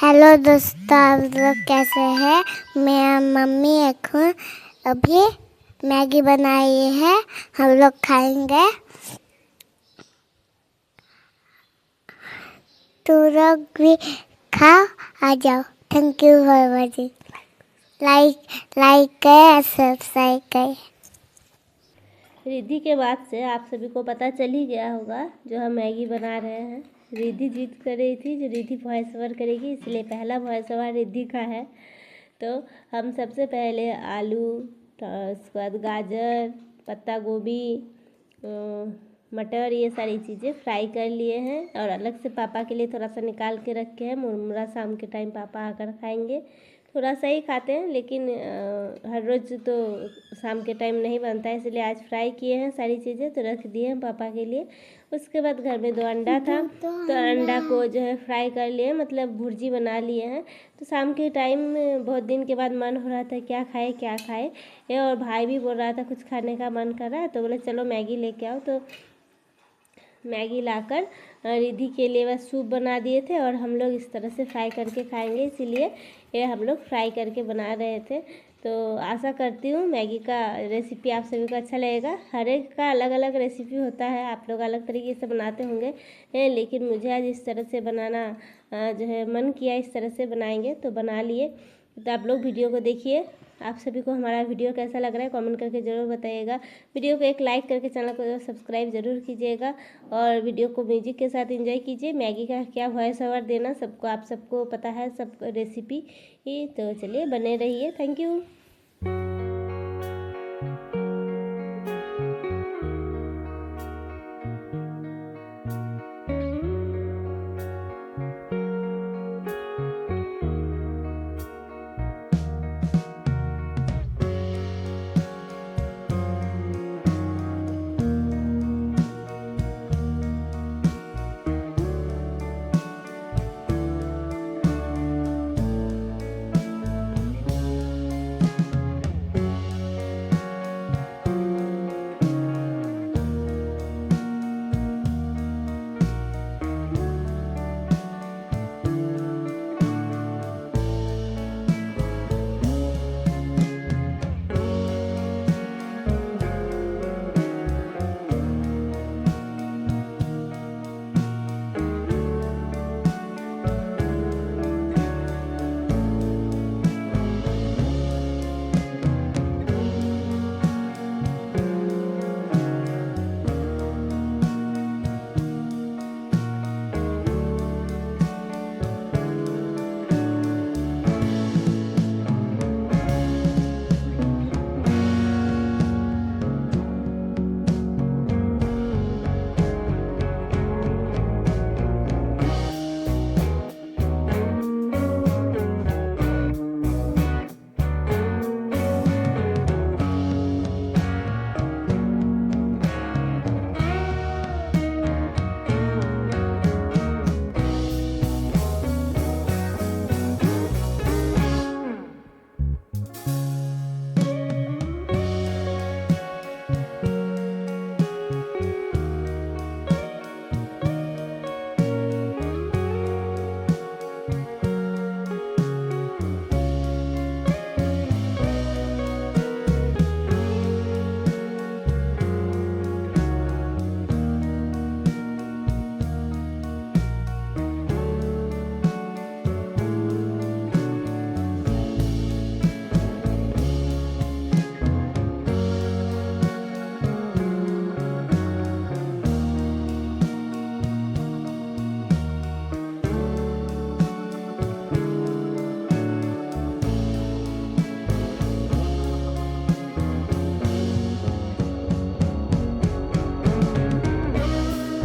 Hello दोस्तों, आप लोग कैसे हैं। मैं मम्मी एक हूँ। अभी मैगी बनाई है, हम लोग खाएंगे। तुम लोग भी खाओ, आ जाओ। Thank you for watching. Like करें, सब्सक्राइब करें। रिद्धि के बाद से आप सभी को पता चल ही गया होगा जो हम मैगी बना रहे हैं। रिद्धि जिद कर रही थी जो रिद्धि वॉइस ओवर करेगी, इसलिए पहला वॉइस ओवर रिद्धि का है। तो हम सबसे पहले आलू, उसके बाद गाजर, पत्ता गोभी, मटर, ये सारी चीज़ें फ्राई कर लिए हैं और अलग से पापा के लिए थोड़ा सा निकाल के रखे हैं। मुरमुरा शाम के टाइम पापा आकर खाएंगे। थोड़ा सा ही खाते हैं, लेकिन हर रोज़ तो शाम के टाइम नहीं बनता है, इसलिए आज फ्राई किए हैं सारी चीज़ें, तो रख दिए हैं पापा के लिए। उसके बाद घर में 2 अंडा था, तो अंडा को जो है फ्राई कर लिए, मतलब भुर्जी बना लिए हैं। तो शाम के टाइम बहुत दिन के बाद मन हो रहा था क्या खाए क्या खाए, और भाई भी बोल रहा था कुछ खाने का मन कर रहा है, तो बोले चलो मैगी लेके आओ। तो मैगी लाकर रिद्धि के लिए बस सूप बना दिए थे और हम लोग इस तरह से फ्राई करके खाएंगे, इसीलिए ये हम लोग फ्राई करके बना रहे थे। तो आशा करती हूँ मैगी का रेसिपी आप सभी को अच्छा लगेगा। हर एक का अलग अलग रेसिपी होता है, आप लोग अलग तरीके से बनाते होंगे, लेकिन मुझे आज इस तरह से बनाना जो है मन किया, इस तरह से बनाएंगे तो बना लिए। तो आप लोग वीडियो को देखिए। आप सभी को हमारा वीडियो कैसा लग रहा है कमेंट करके ज़रूर बताइएगा। वीडियो को एक लाइक करके चैनल को सब्सक्राइब ज़रूर कीजिएगा और वीडियो को म्यूजिक के साथ एंजॉय कीजिए। मैगी का क्या वॉइस ओवर देना सबको, आप सबको पता है सब रेसिपी। तो चलिए बने रहिए। Thank you.